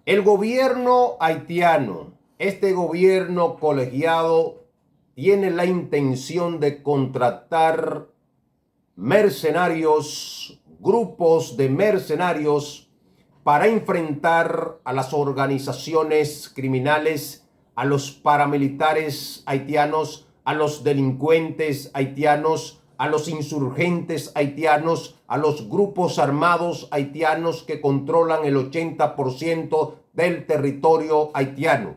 El gobierno haitiano, este gobierno colegiado, tiene la intención de contratar mercenarios, grupos de mercenarios para enfrentar a las organizaciones criminales, a los paramilitares haitianos, a los delincuentes haitianos, a los insurgentes haitianos, a los grupos armados haitianos que controlan el 80% del territorio haitiano.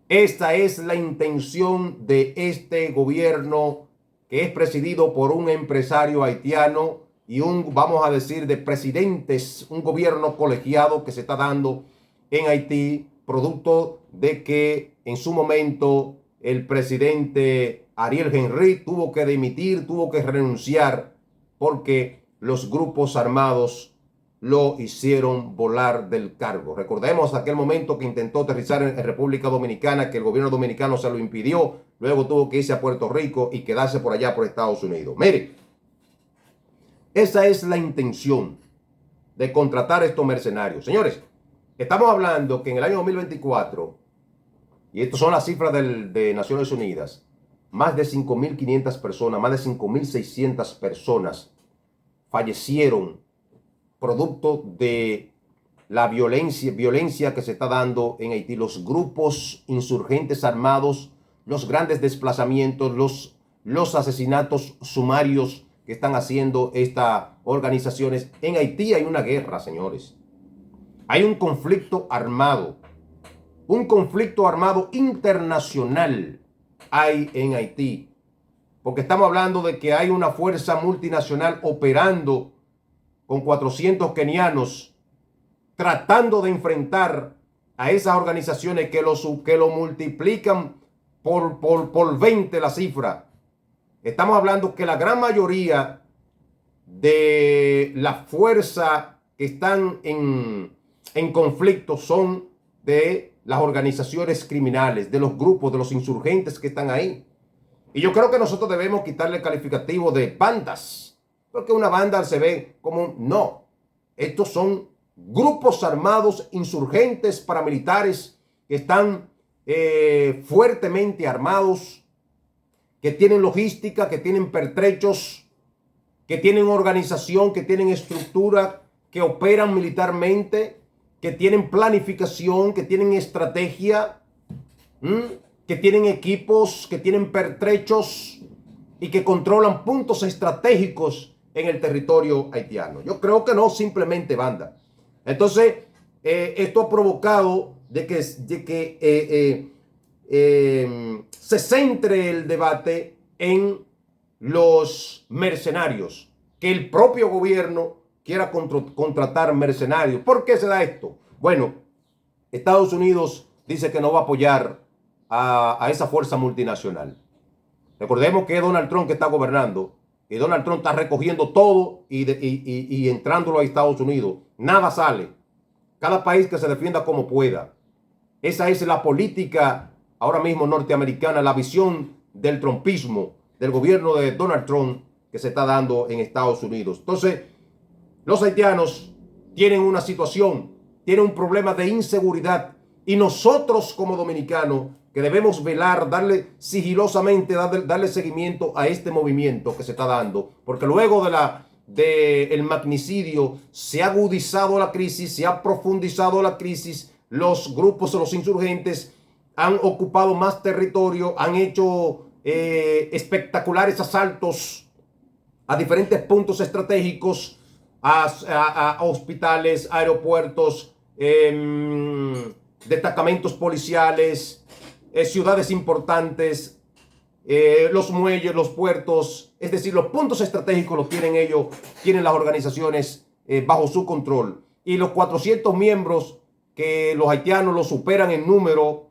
Esta es la intención de este gobierno que es presidido por un empresario haitiano y vamos a decir, de presidentes, un gobierno colegiado que se está dando en Haití, producto de que en su momento el presidente Ariel Henry tuvo que dimitir, tuvo que renunciar porque los grupos armados lo hicieron volar del cargo. Recordemos aquel momento que intentó aterrizar en República Dominicana, que el gobierno dominicano se lo impidió, luego tuvo que irse a Puerto Rico y quedarse por allá por Estados Unidos. Mire, esa es la intención de contratar a estos mercenarios. Señores, estamos hablando que en el año 2024, y estas son las cifras de Naciones Unidas, más de 5.500 personas, más de 5.600 personas fallecieron producto de la violencia que se está dando en Haití, los grupos insurgentes armados, los grandes desplazamientos, los asesinatos sumarios que están haciendo estas organizaciones. En Haití hay una guerra, señores. Hay un conflicto armado internacional hay en Haití, porque estamos hablando de que hay una fuerza multinacional operando con 400 kenianos, tratando de enfrentar a esas organizaciones que lo multiplican por 20 la cifra. Estamos hablando que la gran mayoría de la fuerza que están en conflicto son de las organizaciones criminales, de los grupos, de los insurgentes que están ahí. Y yo creo que nosotros debemos quitarle el calificativo de bandas, porque una banda se ve como no. Estos son grupos armados, insurgentes, paramilitares, que están fuertemente armados, que tienen logística, que tienen pertrechos, que tienen organización, que tienen estructura, que operan militarmente, que tienen planificación, que tienen estrategia, que tienen equipos, que tienen pertrechos y que controlan puntos estratégicos en el territorio haitiano. Yo creo que no simplemente banda. Entonces, esto ha provocado de que se centre el debate en los mercenarios, que el propio gobierno quiera contratar mercenarios. ¿Por qué se da esto? Bueno, Estados Unidos dice que no va a apoyar a esa fuerza multinacional. Recordemos que es Donald Trump que está gobernando y Donald Trump está recogiendo todo y entrándolo a Estados Unidos. Nada sale. Cada país que se defienda como pueda. Esa es la política ahora mismo norteamericana, la visión del trumpismo, del gobierno de Donald Trump que se está dando en Estados Unidos. Entonces, los haitianos tienen una situación, tienen un problema de inseguridad y nosotros como dominicanos que debemos velar, darle sigilosamente, darle seguimiento a este movimiento que se está dando, porque luego del magnicidio se ha agudizado la crisis, se ha profundizado la crisis, los grupos, los insurgentes han ocupado más territorio, han hecho espectaculares asaltos a diferentes puntos estratégicos, a hospitales, aeropuertos, destacamentos policiales, ciudades importantes, los muelles, los puertos, es decir, los puntos estratégicos los tienen ellos, tienen las organizaciones bajo su control. Y los 400 miembros que los haitianos los superan en número,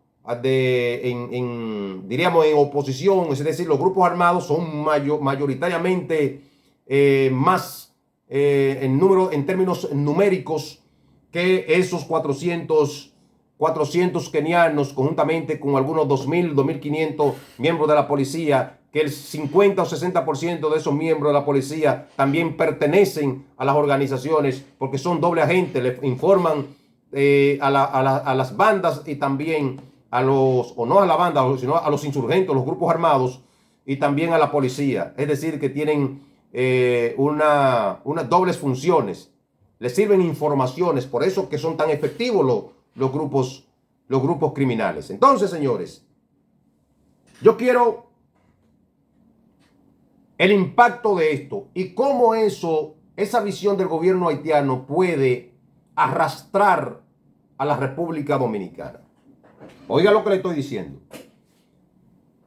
diríamos en oposición, es decir, los grupos armados son mayoritariamente más en número, en términos numéricos, que esos 400 kenianos, conjuntamente con algunos 2.500 miembros de la policía, que el 50 o 60% de esos miembros de la policía también pertenecen a las organizaciones, porque son doble agente, le informan a las bandas y también a los, o no a la banda, sino a los insurgentes, los grupos armados y también a la policía. Es decir, que tienen unas dobles funciones. Les sirven informaciones, por eso que son tan efectivos los grupos criminales. Entonces, señores, yo quiero el impacto de esto y cómo esa visión del gobierno haitiano puede arrastrar a la República Dominicana. Oiga lo que le estoy diciendo.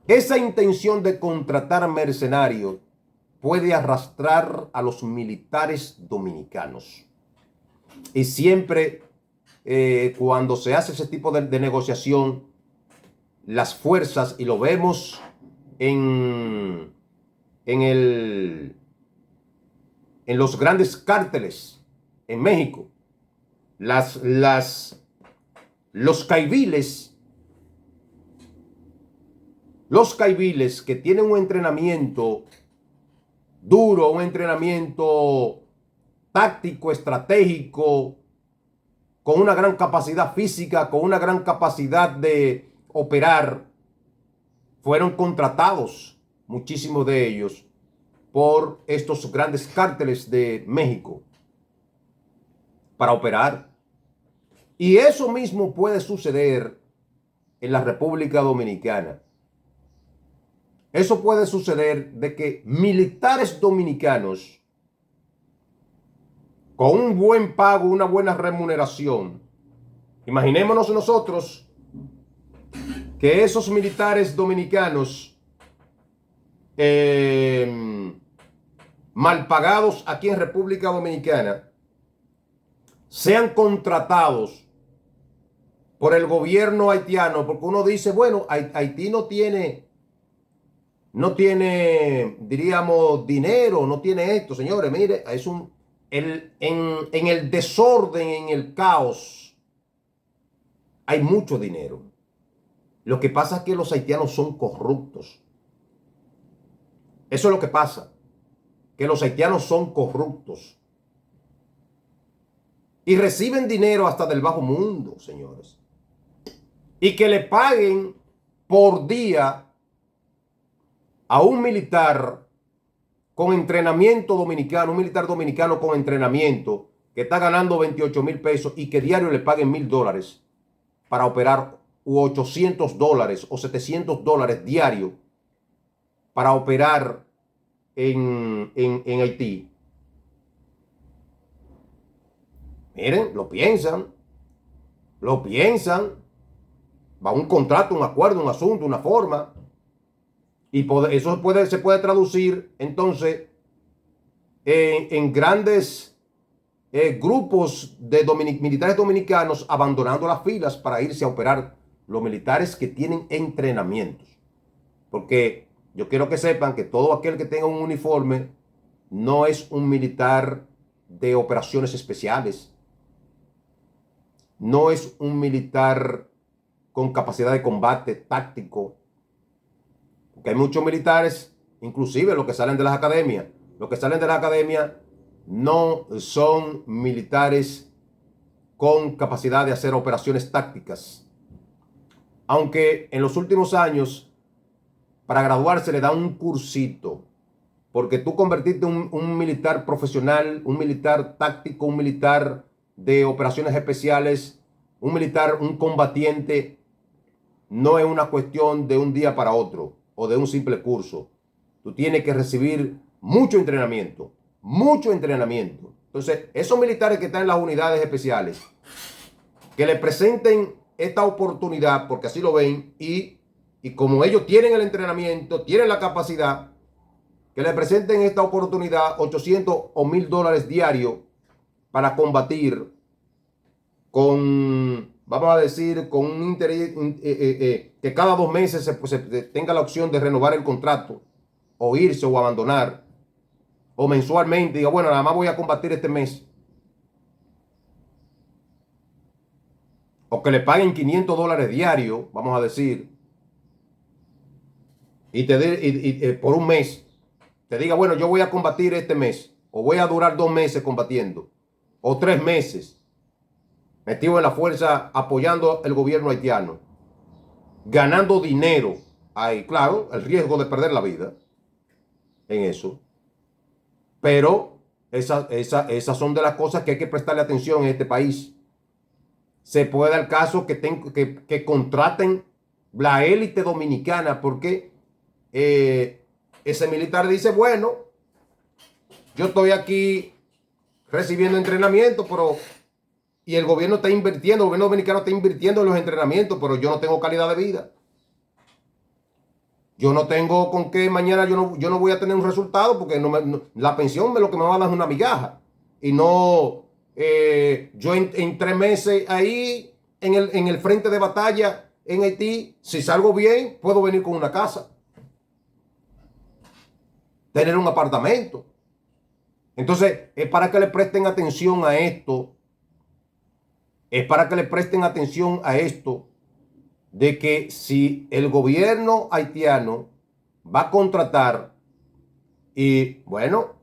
Esa intención de contratar mercenarios puede arrastrar a los militares dominicanos. Y siempre cuando se hace ese tipo de negociación, las fuerzas, y lo vemos en los grandes cárteles en México, los caiviles que tienen un entrenamiento duro, un entrenamiento táctico, estratégico, con una gran capacidad física, con una gran capacidad de operar, fueron contratados, muchísimos de ellos, por estos grandes cárteles de México para operar. Y eso mismo puede suceder en la República Dominicana. Eso puede suceder de que militares dominicanos con un buen pago, una buena remuneración, imaginémonos nosotros que esos militares dominicanos mal pagados aquí en República Dominicana sean contratados por el gobierno haitiano, porque uno dice, bueno, Haití no tiene, diríamos, dinero, no tiene esto. Señores, mire, en el desorden, en el caos, hay mucho dinero. Lo que pasa es que los haitianos son corruptos. Eso es lo que pasa, que los haitianos son corruptos. Y reciben dinero hasta del bajo mundo, señores. Y que le paguen por día a un militar con entrenamiento dominicano, un militar dominicano con entrenamiento que está ganando 28,000 pesos y que diario le paguen $1,000 para operar, u $800 o $700 diario para operar en Haití. Miren, lo piensan. Va un contrato, un acuerdo, un asunto, una forma. Y eso se puede traducir entonces en grandes grupos de militares dominicanos abandonando las filas para irse a operar, los militares que tienen entrenamientos. Porque yo quiero que sepan que todo aquel que tenga un uniforme no es un militar de operaciones especiales. No es un militar con capacidad de combate táctico. Porque hay muchos militares, inclusive los que salen de las academias. Los que salen de la academia no son militares con capacidad de hacer operaciones tácticas. Aunque en los últimos años, para graduarse le dan un cursito. Porque tú convertirte en un militar profesional, un militar táctico, un militar de operaciones especiales, un combatiente, no es una cuestión de un día para otro o de un simple curso. Tú tienes que recibir mucho entrenamiento. Entonces, esos militares que están en las unidades especiales, que le presenten esta oportunidad, porque así lo ven, y como ellos tienen el entrenamiento, tienen la capacidad, que le presenten esta oportunidad, 800 o $1,000 diarios para combatir con, vamos a decir, con un interés, que cada 2 meses se tenga la opción de renovar el contrato, o irse o abandonar, o mensualmente diga, bueno, nada más voy a combatir este mes. O que le paguen $500 diarios, vamos a decir, y por un mes, te diga, bueno, yo voy a combatir este mes, o voy a durar 2 meses combatiendo, o 3 meses. metido en la fuerza apoyando el gobierno haitiano, ganando dinero. Hay, claro, el riesgo de perder la vida en eso. Pero esas son de las cosas que hay que prestarle atención en este país. Se puede dar el caso que contraten la élite dominicana porque ese militar dice, bueno, yo estoy aquí recibiendo entrenamiento, pero y el gobierno está invirtiendo, el gobierno dominicano está invirtiendo en los entrenamientos, pero yo no tengo calidad de vida. Yo no tengo con qué mañana, yo no voy a tener un resultado porque la pensión lo que me va a dar es una migaja. Y no, yo en 3 meses ahí en el frente de batalla en Haití, si salgo bien, puedo venir con una casa, tener un apartamento. Entonces, es para que le presten atención a esto. Es para que le presten atención a esto de que si el gobierno haitiano va a contratar y, bueno,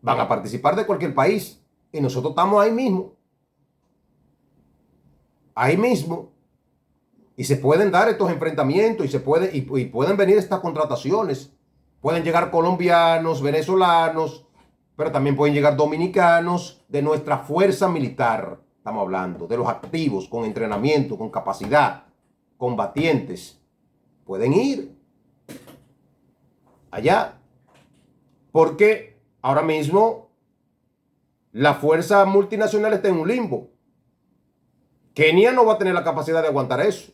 van a participar de cualquier país y nosotros estamos ahí mismo, y se pueden dar estos enfrentamientos y pueden venir estas contrataciones. Pueden llegar colombianos, venezolanos, pero también pueden llegar dominicanos de nuestra fuerza militar. Estamos hablando de los activos, con entrenamiento, con capacidad, combatientes. Pueden ir allá, porque ahora mismo la fuerza multinacional está en un limbo. Kenia no va a tener la capacidad de aguantar eso.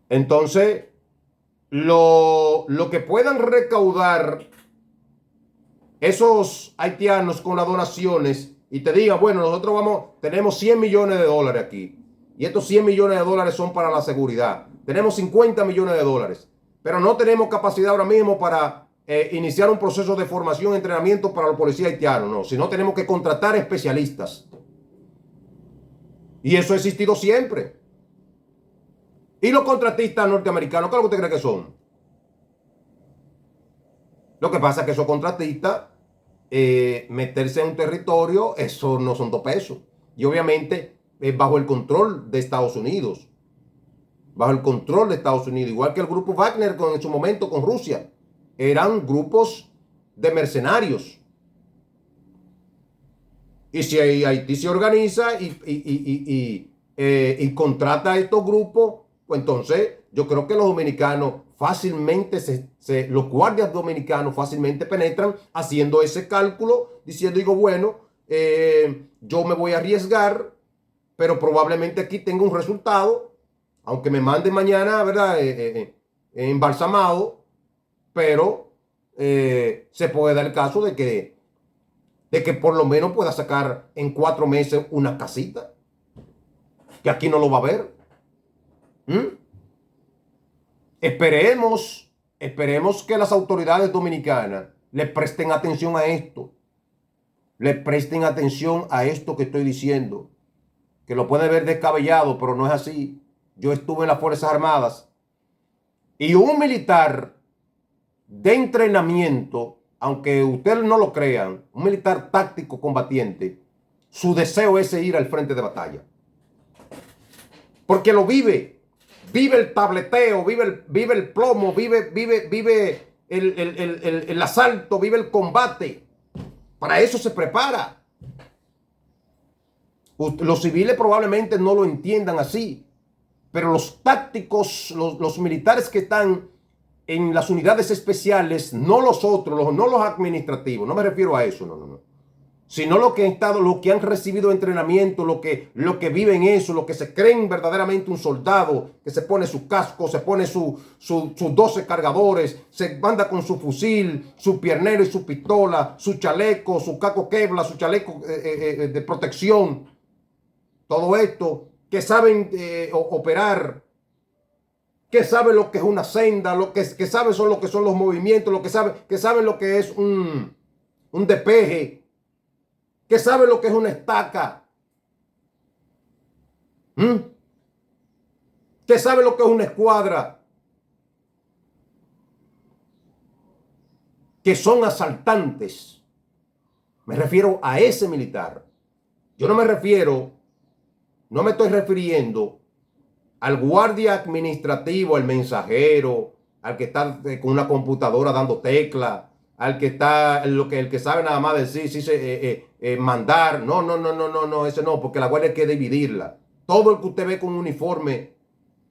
Entonces, lo que puedan recaudar esos haitianos con las donaciones y te digan, bueno, tenemos 100 millones de dólares aquí y estos 100 millones de dólares son para la seguridad. Tenemos 50 millones de dólares, pero no tenemos capacidad ahora mismo para iniciar un proceso de formación y entrenamiento para los policías haitianos, no, sino tenemos que contratar especialistas. Y eso ha existido siempre. Y los contratistas norteamericanos, ¿qué es lo que usted cree que son? Lo que pasa es que esos contratistas, meterse en un territorio, eso no son 2 pesos. Y obviamente es bajo el control de Estados Unidos. Bajo el control de Estados Unidos. Igual que el grupo Wagner en su momento con Rusia. Eran grupos de mercenarios. Y si Haití se organiza y contrata a estos grupos, pues entonces yo creo que los dominicanos fácilmente, los guardias dominicanos fácilmente penetran haciendo ese cálculo, digo, bueno, yo me voy a arriesgar, pero probablemente aquí tenga un resultado, aunque me manden mañana, ¿verdad? Embalsamado, pero se puede dar el caso de que por lo menos pueda sacar en 4 meses una casita, que aquí no lo va a ver. Esperemos que las autoridades dominicanas le presten atención a esto. Le presten atención a esto que estoy diciendo. Que lo puede ver descabellado, pero no es así. Yo estuve en las Fuerzas Armadas y un militar de entrenamiento, aunque ustedes no lo crean, un militar táctico combatiente, su deseo es ir al frente de batalla. Porque lo vive. Vive el tableteo, vive el plomo, vive el asalto, vive el combate. Para eso se prepara. Los civiles probablemente no lo entiendan así, pero los tácticos, los militares que están en las unidades especiales, no los otros, no los administrativos, no me refiero a eso, no. Sino los que han recibido entrenamiento, los que viven eso, los que se creen verdaderamente un soldado, que se pone su casco, se pone sus 12 cargadores, se manda con su fusil, su piernero y su pistola, su chaleco, su caco Kevlar, su chaleco de protección. Todo esto, que saben operar, que saben lo que es una senda, que saben lo que son los movimientos, que saben lo que es un despeje, que sabe lo que es una estaca, que sabe lo que es una escuadra, que son asaltantes. Me refiero a ese militar. Yo no me estoy refiriendo al guardia administrativo, al mensajero, al que está con una computadora dando tecla, al que está, el que sabe nada más decir, sí, mandar. No, ese no, porque la guardia hay que dividirla. Todo el que usted ve con un uniforme,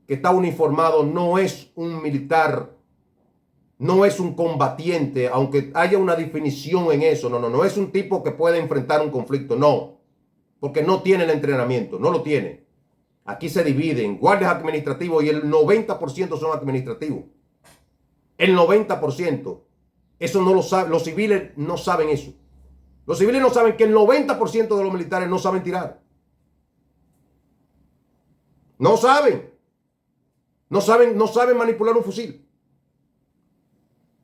que está uniformado, no es un militar, no es un combatiente, aunque haya una definición en eso. No es un tipo que puede enfrentar un conflicto, no, porque no tiene el entrenamiento, no lo tiene. Aquí se dividen guardias administrativos y el 90% son administrativos. El 90%. Eso no lo sabe. Los civiles no saben eso. Los civiles no saben que el 90% de los militares no saben tirar. No saben. No saben manipular un fusil.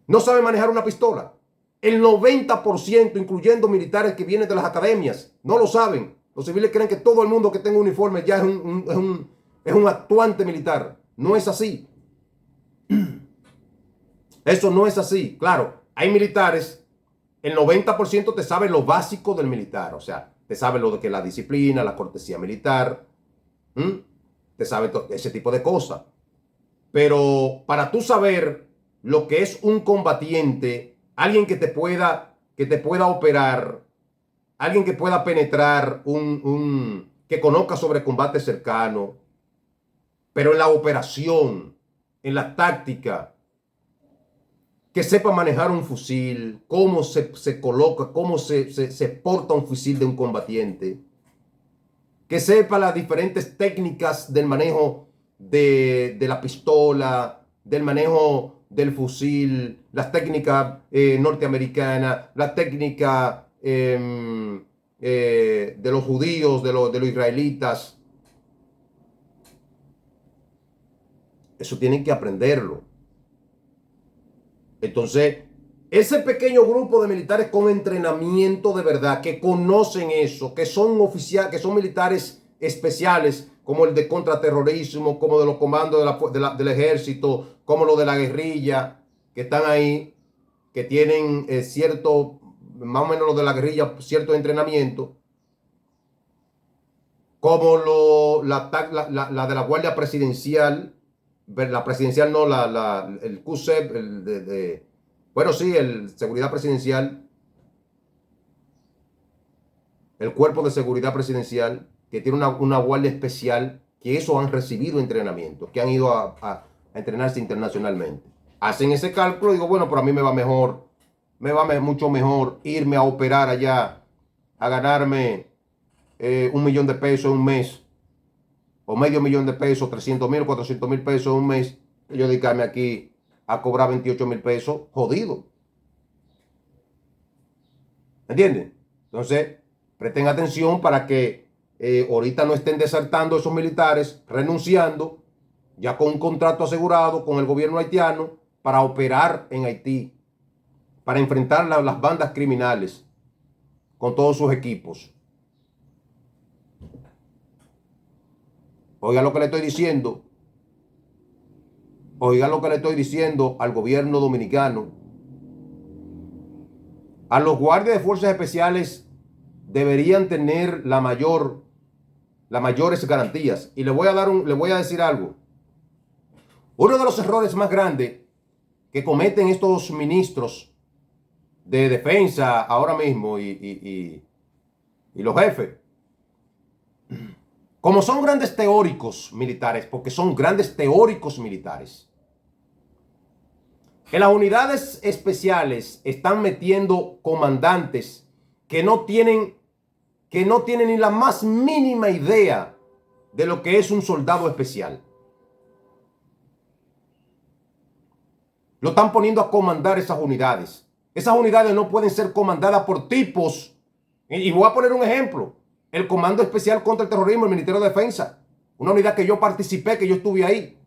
No saben manejar una pistola. El 90%, incluyendo militares que vienen de las academias, no lo saben. Los civiles creen que todo el mundo que tenga uniforme ya es un actuante militar. No es así. Eso no es así. Claro, hay militares, el 90% te sabe lo básico del militar. O sea, te sabe lo de que la disciplina, la cortesía militar. Te sabe ese tipo de cosas. Pero para tú saber lo que es un combatiente, alguien que te pueda operar, alguien que pueda penetrar, que conozca sobre combate cercano, pero en la operación, en la táctica, que sepa manejar un fusil, cómo se coloca, cómo se porta un fusil de un combatiente, que sepa las diferentes técnicas del manejo de la pistola, del manejo del fusil, las técnicas norteamericanas, la técnica de los judíos, de los israelitas. Eso tienen que aprenderlo. Entonces, ese pequeño grupo de militares con entrenamiento de verdad, que conocen eso, que son oficiales, que son militares especiales, como el de contraterrorismo, como de los comandos del ejército, como los de la guerrilla, que están ahí, que tienen cierto, más o menos los de la guerrilla, cierto entrenamiento, como la de la Guardia Presidencial, la presidencial no, el QSEP, bueno, sí, el Seguridad Presidencial, el Cuerpo de Seguridad Presidencial, que tiene una guardia especial, que eso han recibido entrenamiento, que han ido a entrenarse internacionalmente. Hacen ese cálculo y digo, bueno, pero a mí me va mucho mejor irme a operar allá, a ganarme 1 millón de pesos en un mes, o $500,000, 300,000, 400,000 pesos en un mes, y yo dedicarme aquí a cobrar 28,000 pesos, jodido. ¿Entienden? Entonces, presten atención para que ahorita no estén desertando esos militares, renunciando, ya con un contrato asegurado con el gobierno haitiano para operar en Haití, para enfrentar las bandas criminales con todos sus equipos. Oiga lo que le estoy diciendo. Oiga lo que le estoy diciendo al gobierno dominicano. A los guardias de fuerzas especiales deberían tener las mayores garantías. Y le voy a decir algo. Uno de los errores más grandes que cometen estos ministros de defensa ahora mismo y los jefes, como son grandes teóricos militares, porque son grandes teóricos militares, en las unidades especiales están metiendo comandantes que no tienen ni la más mínima idea de lo que es un soldado especial. Lo están poniendo a comandar esas unidades. Esas unidades no pueden ser comandadas por tipos. Y voy a poner un ejemplo. El Comando Especial contra el Terrorismo, el Ministerio de Defensa. Una unidad que yo participé, que yo estuve ahí.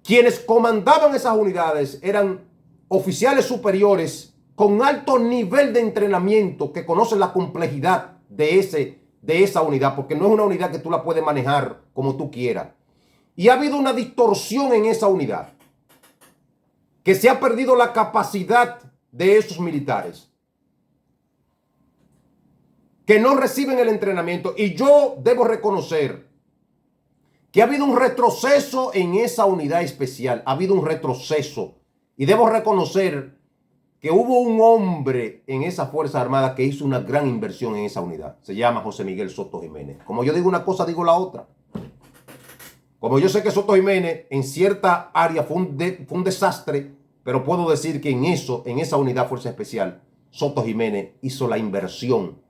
Quienes comandaban esas unidades eran oficiales superiores con alto nivel de entrenamiento que conocen la complejidad de esa unidad, porque no es una unidad que tú la puedes manejar como tú quieras. Y ha habido una distorsión en esa unidad, que se ha perdido la capacidad de esos militares. que no reciben el entrenamiento. Y yo debo reconocer que ha habido un retroceso en esa unidad especial. Ha habido un retroceso. Y debo reconocer que hubo un hombre en esa Fuerza Armada que hizo una gran inversión en esa unidad. Se llama José Miguel Soto Jiménez. Como yo digo una cosa, digo la otra. Como yo sé que Soto Jiménez en cierta área fue un desastre, pero puedo decir que en esa unidad Fuerza Especial, Soto Jiménez hizo la inversión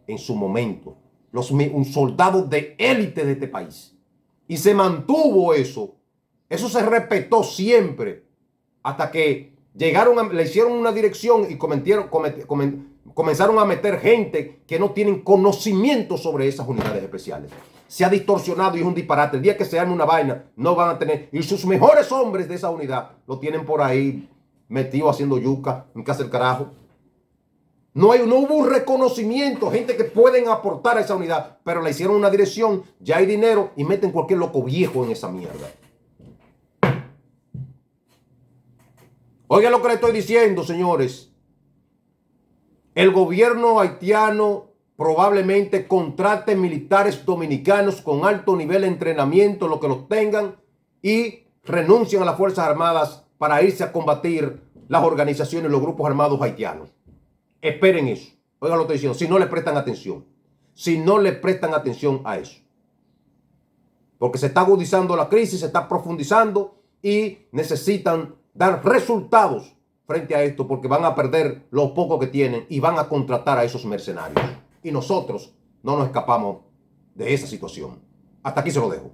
en su momento. Un soldado de élite de este país. Y se mantuvo eso. Eso se respetó siempre. Hasta que le hicieron una dirección y comenzaron a meter gente que no tienen conocimiento sobre esas unidades especiales. Se ha distorsionado y es un disparate. El día que se arme una vaina, no van a tener. Y sus mejores hombres de esa unidad lo tienen por ahí metido haciendo yuca en casa del carajo. No hubo un reconocimiento, gente que pueden aportar a esa unidad, pero le hicieron una dirección, ya hay dinero y meten cualquier loco viejo en esa mierda. Oigan lo que le estoy diciendo, señores. El gobierno haitiano probablemente contrate militares dominicanos con alto nivel de entrenamiento, lo que los tengan, y renuncien a las Fuerzas Armadas para irse a combatir las organizaciones, los grupos armados haitianos. Esperen eso. Oigan lo que estoy diciendo. Si no le prestan atención. Si no le prestan atención a eso. Porque se está agudizando la crisis, se está profundizando y necesitan dar resultados frente a esto porque van a perder lo poco que tienen y van a contratar a esos mercenarios. Y nosotros no nos escapamos de esa situación. Hasta aquí se lo dejo.